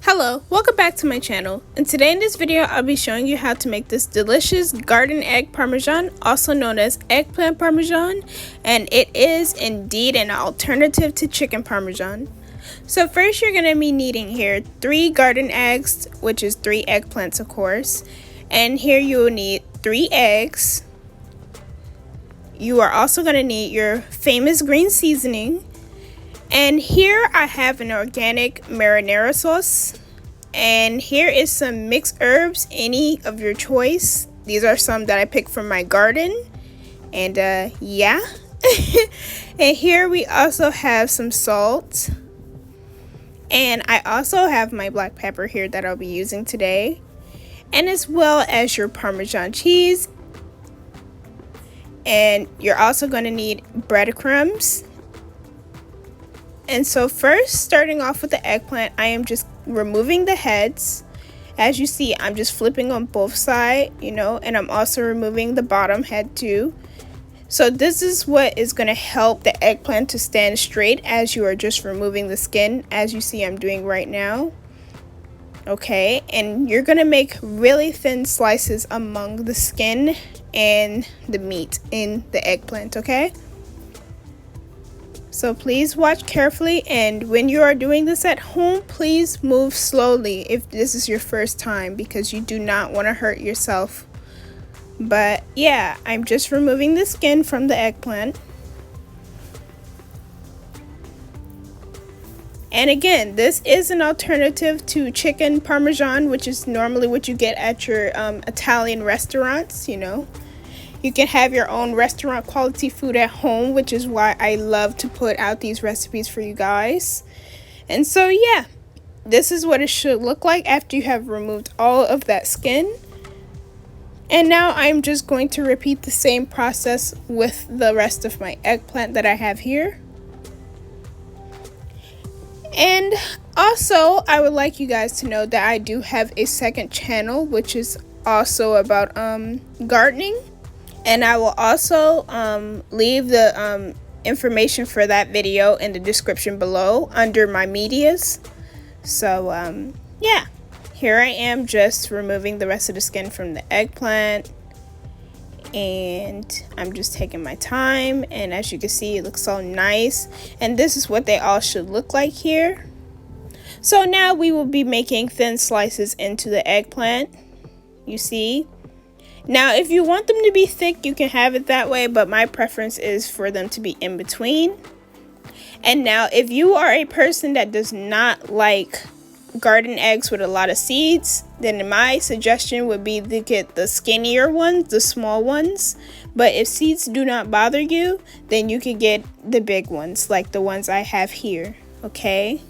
Hello, welcome back to my channel, and today in this video I'll be showing you how to make this delicious garden egg parmesan, also known as eggplant parmesan, and it is indeed an alternative to chicken parmesan. So first you're going to be needing here 3 garden eggs, which is 3 eggplants of course, and here you will need 3 eggs. You are also going to need your famous green seasoning. And here I have an organic marinara sauce, and here is some mixed herbs, any of your choice. These are some that I picked from my garden, and yeah. And here we also have some salt, and I also have my black pepper here that I'll be using today, and as well as your Parmesan cheese. And you're also going to need breadcrumbs. And so first, starting off with the eggplant, I am just removing the heads. As you see, I'm just flipping on both sides, and I'm also removing the bottom head too. So this is what is going to help the eggplant to stand straight as you are just removing the skin, as you see I'm doing right now. Okay, and you're going to make really thin slices among the skin and the meat in the eggplant, okay? So please watch carefully, and when you are doing this at home, please move slowly if this is your first time, because you do not want to hurt yourself. But yeah, I'm just removing the skin from the eggplant. And again, this is an alternative to chicken parmesan, which is normally what you get at your Italian restaurants, You can have your own restaurant quality food at home, which is why I love to put out these recipes for you guys. And so yeah, this is what it should look like after you have removed all of that skin. And now I'm just going to repeat the same process with the rest of my eggplant that I have here. And also, I would like you guys to know that I do have a second channel, which is also about gardening. And I will also leave the information for that video in the description below under my medias. So yeah, here I am just removing the rest of the skin from the eggplant, and I'm just taking my time, and as you can see, it looks so nice, and this is what they all should look like here. So now we will be making thin slices into the eggplant, you see. Now, if you want them to be thick, you can have it that way, but my preference is for them to be in between. And now, if you are a person that does not like garden eggs with a lot of seeds, then my suggestion would be to get the skinnier ones, the small ones. But if seeds do not bother you, then you can get the big ones, like the ones I have here, okay?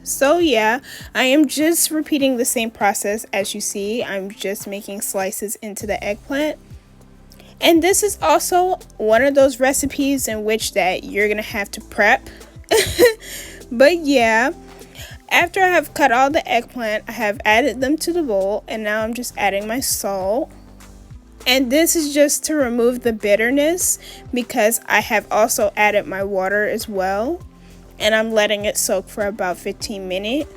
So yeah, I am just repeating the same process as you see. I'm just making slices into the eggplant. And this is also one of those recipes in which that you're gonna have to prep. But yeah, after I have cut all the eggplant, I have added them to the bowl, and now I'm just adding my salt. And this is just to remove the bitterness, because I have also added my water as well. And I'm letting it soak for about 15 minutes.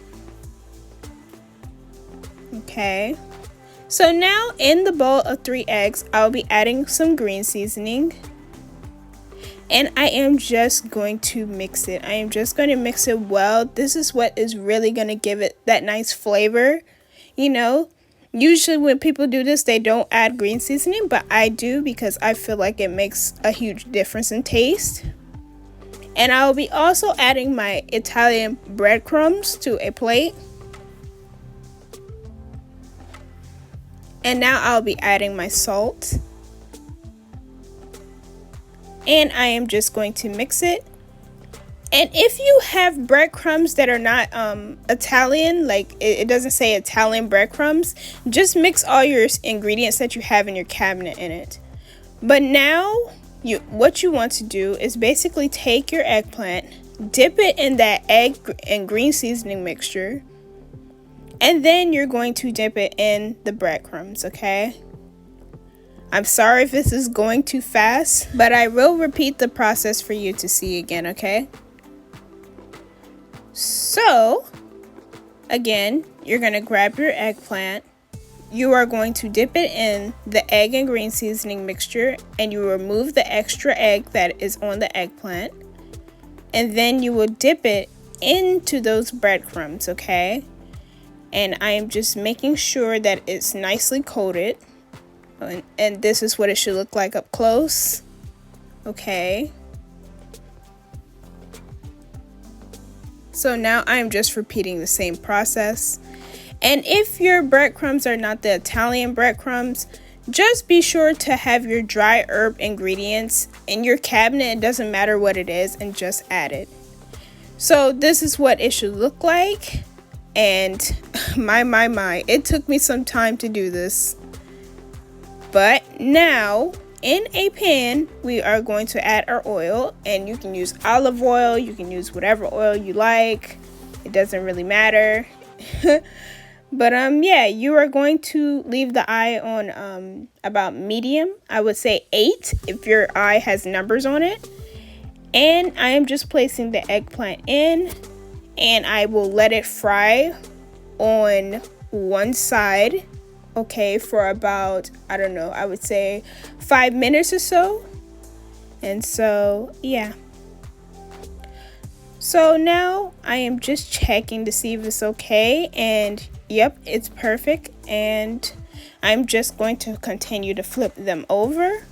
Okay. So now in the bowl of 3 eggs, I'll be adding some green seasoning. And I am just going to mix it. I am just going to mix it well. This is what is really going to give it that nice flavor. Usually when people do this, they don't add green seasoning, but I do, because I feel like it makes a huge difference in taste. And I will be also adding my Italian breadcrumbs to a plate. And now I'll be adding my salt. And I am just going to mix it. And if you have breadcrumbs that are not Italian, like it doesn't say Italian breadcrumbs, just mix all your ingredients that you have in your cabinet in it. But now, what you want to do is basically take your eggplant, dip it in that egg and green seasoning mixture, and then you're going to dip it in the breadcrumbs, okay? I'm sorry if this is going too fast, but I will repeat the process for you to see again, okay? So Again, you're going to grab your eggplant. You are going to dip it in the egg and green seasoning mixture, and you remove the extra egg that is on the eggplant. And then you will dip it into those breadcrumbs, okay? And I am just making sure that it's nicely coated. And this is what it should look like up close. Okay. So now I'm just repeating the same process. And if your breadcrumbs are not the Italian breadcrumbs, just be sure to have your dry herb ingredients in your cabinet. It doesn't matter what it is, and just add it. So this is what it should look like. And my, it took me some time to do this. But now in a pan, we are going to add our oil, and you can use olive oil, you can use whatever oil you like. It doesn't really matter. But yeah, you are going to leave the eye on about medium. I would say 8 if your eye has numbers on it. And I am just placing the eggplant in, and I will let it fry on one side, okay, for about, I don't know, I would say 5 minutes or so. And so, yeah. So now I am just checking to see if it's okay, and yep, it's perfect. And I'm just going to continue to flip them over.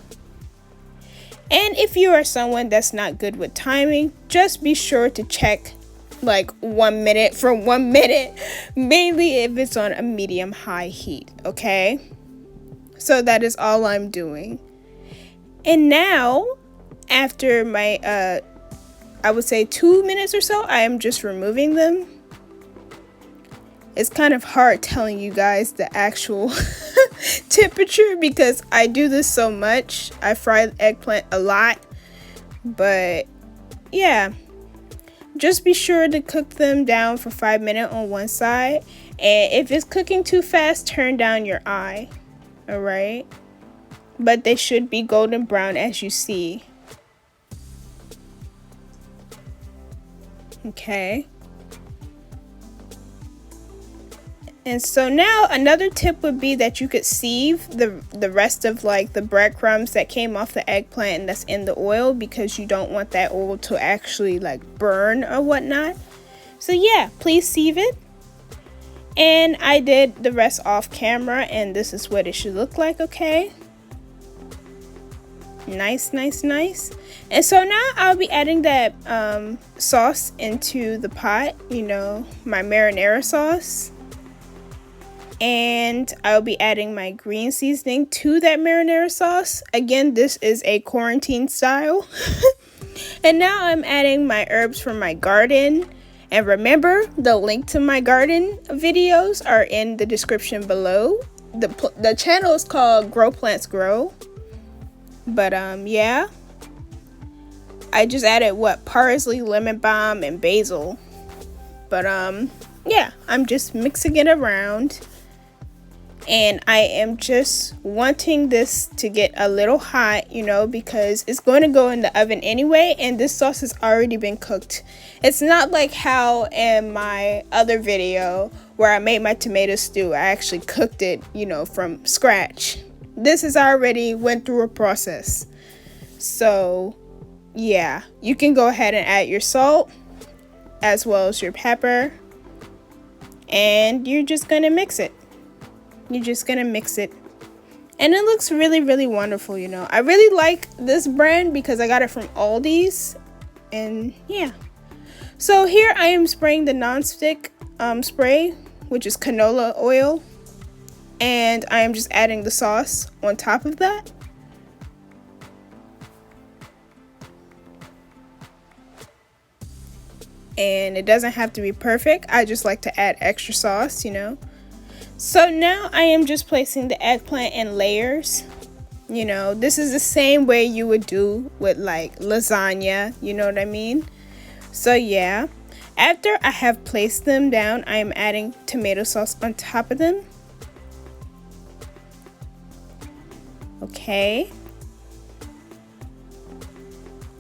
And if you are someone that's not good with timing, just be sure to check like 1 minute for 1 minute, mainly if it's on a medium high heat, okay? So that is all I'm doing. And now, after my I would say 2 minutes or so, I am just removing them. It's kind of hard telling you guys the actual temperature because I do this so much. I fry the eggplant a lot. But yeah, just be sure to cook them down for 5 minutes on one side. And if it's cooking too fast, turn down your eye. Alright? But they should be golden brown as you see. Okay. And so now another tip would be that you could sieve the rest of like the breadcrumbs that came off the eggplant and that's in the oil, because you don't want that oil to actually like burn or whatnot. So yeah, please sieve it. And I did the rest off camera, and this is what it should look like, okay? Nice, nice, nice. And so now I'll be adding that sauce into the pot, you know, my marinara sauce. And I'll be adding my green seasoning to that marinara sauce. Again, this is a quarantine style. And now I'm adding my herbs from my garden. And remember, the link to my garden videos are in the description below. The channel is called Grow Plants Grow. But yeah, I just added parsley, lemon balm, and basil. But yeah, I'm just mixing it around. And I am just wanting this to get a little hot, you know, because it's going to go in the oven anyway, and this sauce has already been cooked. It's not like how in my other video where I made my tomato stew, I actually cooked it, you know, from scratch. This has already went through a process. So yeah, you can go ahead and add your salt as well as your pepper, and you're just gonna mix it. You're just gonna mix it, and it looks really, really wonderful. You know, I really like this brand because I got it from Aldi's. And yeah, so here I am spraying the non-stick spray, which is canola oil, and I am just adding the sauce on top of that. And it doesn't have to be perfect. I just like to add extra sauce, you know. So now I am just placing the eggplant in layers. You know, this is the same way you would do with like lasagna, you know what I mean? So yeah, after I have placed them down, I am adding tomato sauce on top of them. Okay.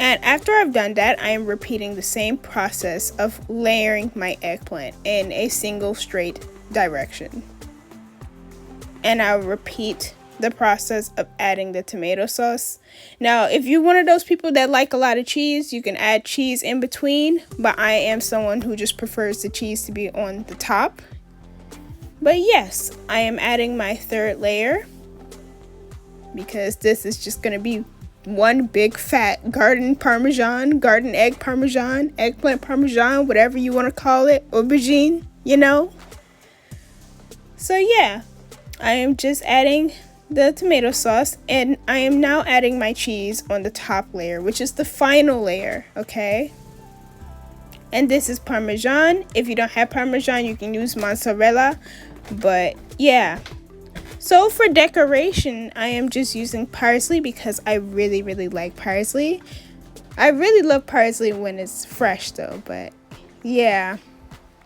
And after I've done that, I am repeating the same process of layering my eggplant in a single straight direction. And I'll repeat the process of adding the tomato sauce. Now, if you're one of those people that like a lot of cheese, you can add cheese in between, but I am someone who just prefers the cheese to be on the top. But yes, I am adding my third layer because this is just going to be one big fat garden egg parmesan, eggplant parmesan, whatever you want to call it, aubergine, you know. So yeah, I am just adding the tomato sauce, and I am now adding my cheese on the top layer, which is the final layer, okay? And this is Parmesan. If you don't have Parmesan, you can use mozzarella, but yeah. So for decoration, I am just using parsley because I really, really like parsley. I really love parsley when it's fresh though, but yeah.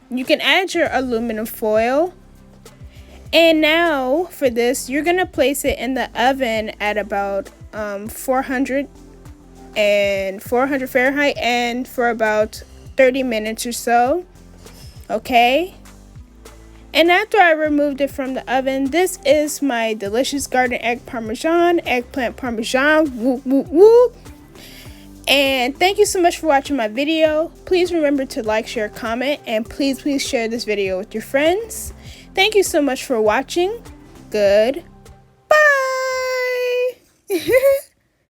You can add your aluminum foil. And now for this, you're gonna place it in the oven at about 400 Fahrenheit and for about 30 minutes or so. Okay. And after I removed it from the oven, this is my delicious garden egg parmesan, eggplant parmesan, whoop, whoop, whoop. And thank you so much for watching my video. Please remember to like, share, comment, and please share this video with your friends. Thank you so much for watching. Goodbye.